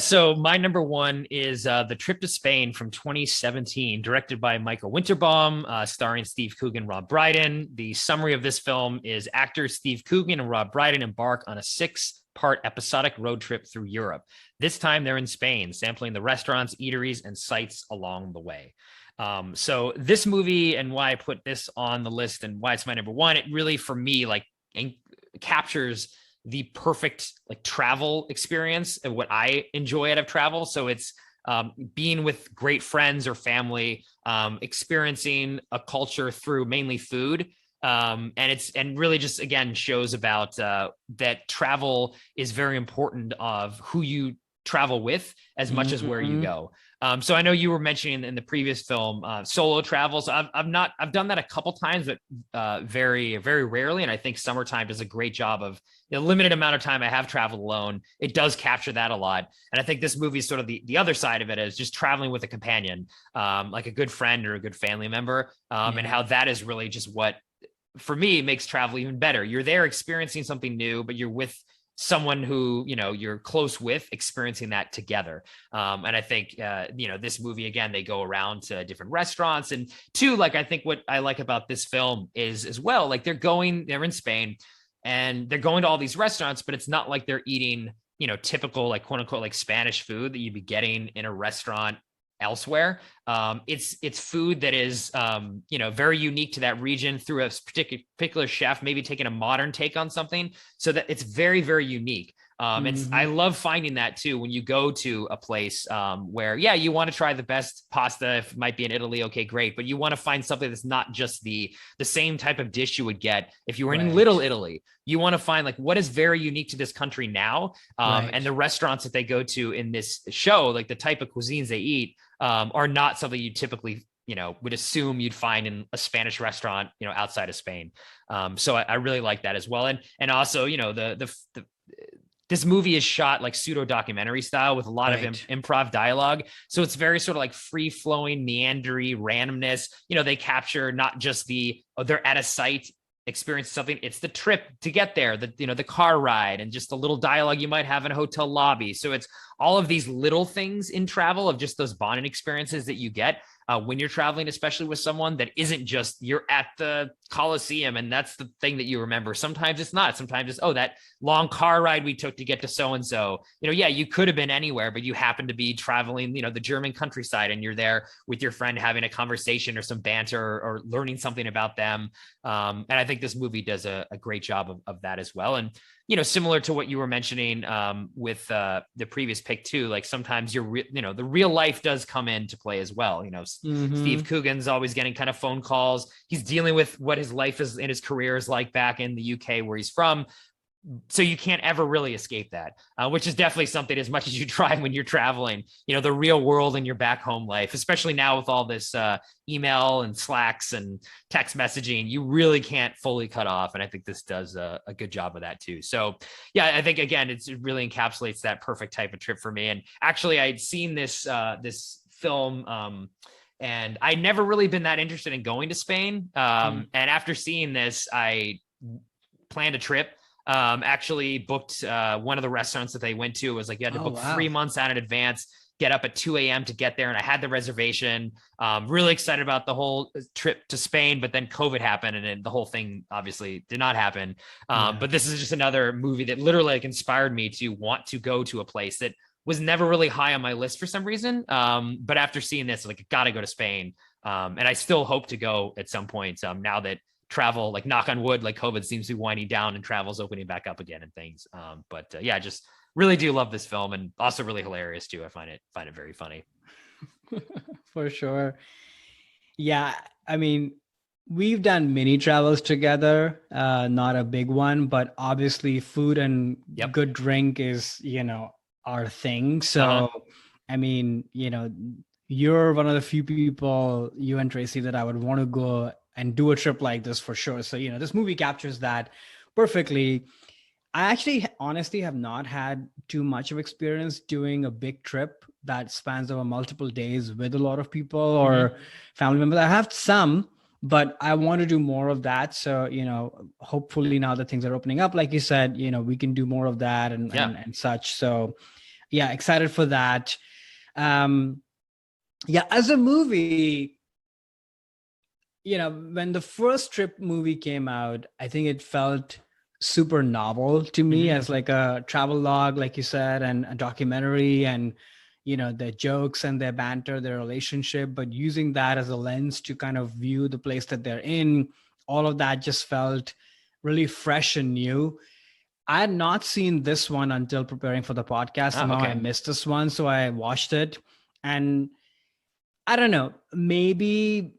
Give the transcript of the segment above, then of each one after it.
So my number one is The Trip to Spain from 2017, directed by Michael Winterbaum, starring Steve Coogan, Rob Brydon. The summary of this film is actors Steve Coogan and Rob Brydon embark on a six-part episodic road trip through Europe. This time they're in Spain, sampling the restaurants, eateries, and sights along the way. So this movie and why I put this on the list and why it's my number one, it really, for me, like captures the perfect like travel experience and what I enjoy out of travel. So it's being with great friends or family, experiencing a culture through mainly food. And really just again shows about that travel is very important of who you travel with as much as where you Mm-hmm. go. So I know you were mentioning in the previous film solo travels. I've done that a couple times, but very very rarely. And I think Summertime does a great job of the limited amount of time I have traveled alone. It does capture that a lot. And I think this movie is sort of the other side of it is just traveling with a companion, like a good friend or a good family member, and Yeah. how that is really just what for me makes travel even better. You're there experiencing something new, but you're with someone who you're close with experiencing that together. And I think this movie, again, they go around to different restaurants. And two, like I think what I like about this film is as well, like they're in Spain and they're going to all these restaurants, but it's not like they're eating typical like quote unquote like Spanish food that you'd be getting in a restaurant elsewhere. It's food that is very unique to that region through a particular chef, maybe taking a modern take on something, so that it's very very unique. I Mm-hmm. love finding that too when you go to a place where you want to try the best pasta. If it might be in Italy, okay, great, but you want to find something that's not just the same type of dish you would get if you were in Right. Little Italy. You want to find like what is very unique to this country now, and Right. the restaurants that they go to in this show, like the type of cuisines they eat, are not something you typically would assume you'd find in a Spanish restaurant outside of Spain. So I really like that as well. And also the this movie is shot like pseudo documentary style with a lot of Right. improv dialogue. So it's very sort of like free flowing, meandery randomness. They capture not just they're at a site experience something, it's the trip to get there, the car ride, and just the little dialogue you might have in a hotel lobby. So it's all of these little things in travel of just those bonding experiences that you get when you're traveling, especially with someone that isn't just you're at the Coliseum and that's the thing that you remember. Sometimes it's not. Sometimes it's, oh, that long car ride we took to get to so and so. You could have been anywhere, but you happen to be traveling, the German countryside, and you're there with your friend having a conversation or some banter or learning something about them. And I think this movie does a great job of that as well. And similar to what you were mentioning with the previous pick too, like sometimes the real life does come into play as well. Mm-hmm. Steve Coogan's always getting kind of phone calls. He's dealing with what his life is and his career is like back in the UK where he's from. So you can't ever really escape that, which is definitely something as much as you try when you're traveling, the real world and your back home life, especially now with all this email and Slacks and text messaging, you really can't fully cut off. And I think this does a good job of that too. So yeah, I think again, it really encapsulates that perfect type of trip for me. And actually I'd seen this film, and I'd never really been that interested in going to Spain. And after seeing this, I planned a trip, actually booked one of the restaurants that they went to. It was like you had to Oh book wow. 3 months out in advance, get up at 2 a.m. to get there. And I had the reservation. Really excited about the whole trip to Spain, but then COVID happened and then the whole thing obviously did not happen. Yeah. But this is just another movie that literally like inspired me to want to go to a place that was never really high on my list for some reason. But after seeing this, like, got to go to Spain. And I still hope to go at some point, now that travel, like knock on wood, like COVID seems to be winding down and travel's opening back up again and things. But I just really do love this film, and also really hilarious too. I find it very funny. For sure. Yeah. I mean, we've done mini travels together, not a big one, but obviously food and Yep. good drink is, our thing. Uh-huh. So, I mean, you're one of the few people, you and Tracy, that I would want to go and do a trip like this for sure. So, this movie captures that perfectly. I actually honestly have not had too much of experience doing a big trip that spans over multiple days with a lot of people Mm-hmm. or family members. I have some, but I want to do more of that. So, hopefully now that things are opening up, like you said, we can do more of that and Yeah. and such. So yeah, excited for that. Um, yeah, as a movie, when the first Trip movie came out, I think it felt super novel to me Mhm. as like a travel log, like you said, and a documentary, and their jokes and their banter, their relationship, but using that as a lens to kind of view the place that they're in. All of that just felt really fresh and new. I had not seen this one until preparing for the podcast. Oh, Somehow I okay. missed this one, so I watched it, and I don't know, maybe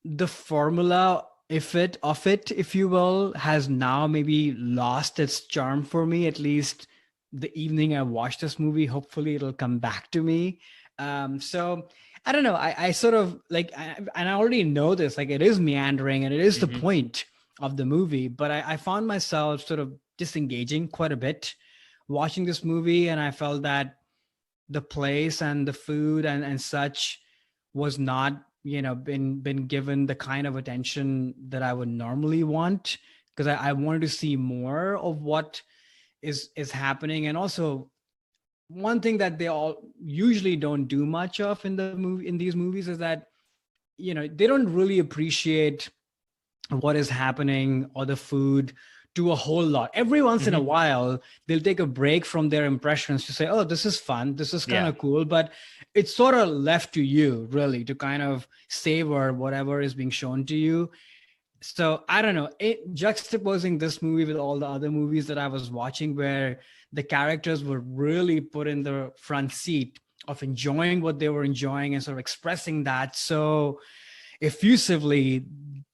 the formula if you will, has now maybe lost its charm for me. At least the evening I watch this movie, hopefully it'll come back to me. So I don't know, I sort of like, and I already know this, like, it is meandering and it is the Mhm. point of the movie, but I found myself sort of disengaging quite a bit watching this movie, and I felt that the place and the food and such was not been given the kind of attention that I would normally want, because I wanted to see more of what is happening. And also, one thing that they all usually don't do much of in these movies is that they don't really appreciate what is happening or the food to a whole lot. Every once in a Mhm. while, they'll take a break from their impressions to say, oh, this is fun, this is kind Yeah. of cool, but it's sort of left to you really to kind of savor whatever is being shown to you. So I don't know, juxtaposing this movie with all the other movies that I was watching where the characters were really put in the front seat of enjoying what they were enjoying and sort of expressing that so effusively,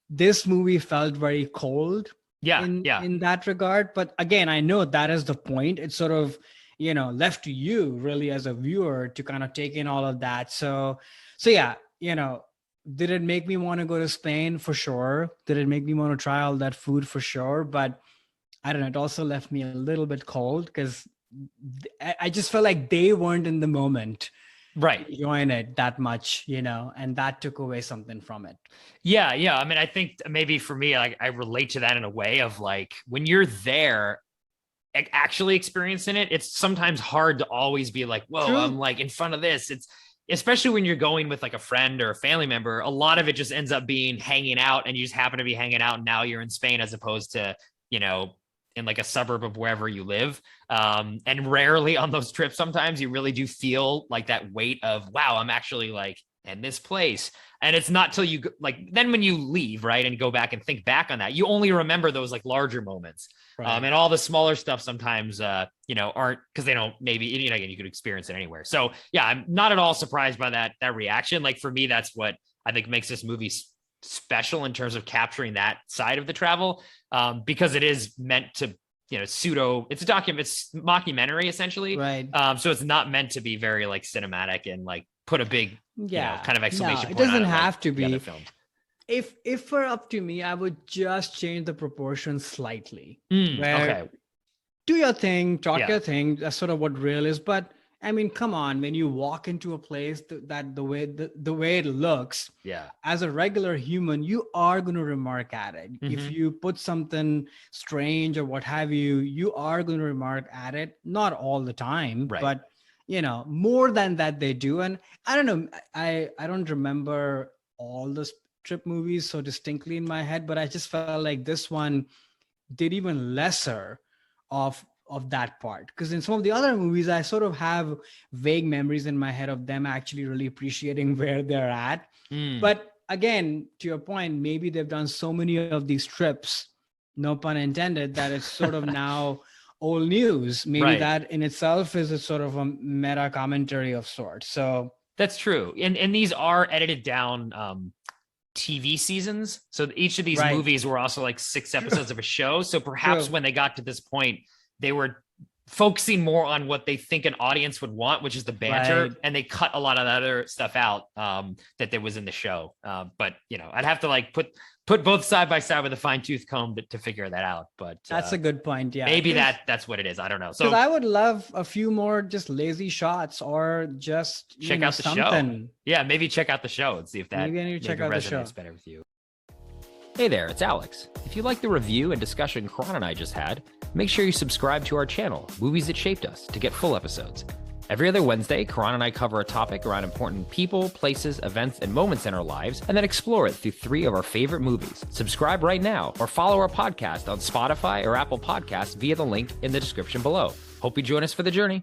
this movie felt very cold Yeah. in Yeah. in that regard. But again, I know that is the point. It's sort of left to you really as a viewer to kind of take in all of that. So yeah, did it make me want to go to Spain? For sure. Did it make me want to try all that food? For sure. But I don't know, it also left me a little bit cold because I just felt like they weren't in the moment Right. enjoying it that much, and that took away something from it. Yeah, yeah. I mean, I think maybe for me, like I relate to that in a way of like when you're there actually experiencing it, it's sometimes hard to always be like, whoa, I'm True. like in front of this. It's especially when you're going with like a friend or a family member, a lot of it just ends up being hanging out and you just happen to be hanging out and now you're in Spain as opposed to, you know, in like a suburb of wherever you live. And rarely on those trips, sometimes you really do feel like that weight of, wow, I'm actually like in this place. And it's not till you like, then when you leave, right, and go back and think back on that, you only remember those like larger moments. Right. And all the smaller stuff sometimes, aren't because they don't maybe, again, you could experience it anywhere. So yeah, I'm not at all surprised by that reaction. Like for me, that's what I think makes this movie special in terms of capturing that side of the travel, because it is meant to, it's a document, it's mockumentary essentially. Right. So it's not meant to be very like cinematic and like put a big, Yeah. kind of No, exclamation it point on doesn't it like have to the other be. films. If it were up to me, I would just change the proportions slightly. Where Okay. do your thing, talk Yeah. your thing. That's sort of what real is. But I mean, come on, when you walk into a place that the way it looks, Yeah. as a regular human, you are going to remark at it. If Mhm. you put something strange or what have you, you are going to remark at it. Not all the time, Right. but more than that they do. And I don't know, I don't remember all the Trip movies so distinctly in my head, but I just felt like this one did even lesser of that part, because in some of the other movies I sort of have vague memories in my head of them actually really appreciating where they're at. Mm. But again, to your point, maybe they've done so many of these trips, no pun intended, that it's sort of now old news. Maybe Right. that in itself is a sort of a meta commentary of sorts. So That's true. And these are edited down TV seasons. So each of these right. movies were also like 6 episodes of a show. So perhaps True. when they got to this point, they were focusing more on what they think an audience would want, which is the banter, Right. and they cut a lot of the other stuff out that there was in the show. But I'd have to like put both side by side with a fine tooth comb to figure that out. But That's a good point. Yeah. maybe that's what it is. I don't know. Because So I would love a few more just lazy shots or just check out the something. show. Yeah, maybe check out the show and see if that Maybe I need to check out the show. resonates better with you. Hey there, it's Alex. If you like the review and discussion Karan and I just had, make sure you subscribe to our channel, Movies That Shaped Us, to get full episodes. Every other Wednesday, Karan and I cover a topic around important people, places, events, and moments in our lives, and then explore it through 3 of our favorite movies. Subscribe right now or follow our podcast on Spotify or Apple Podcasts via the link in the description below. Hope you join us for the journey.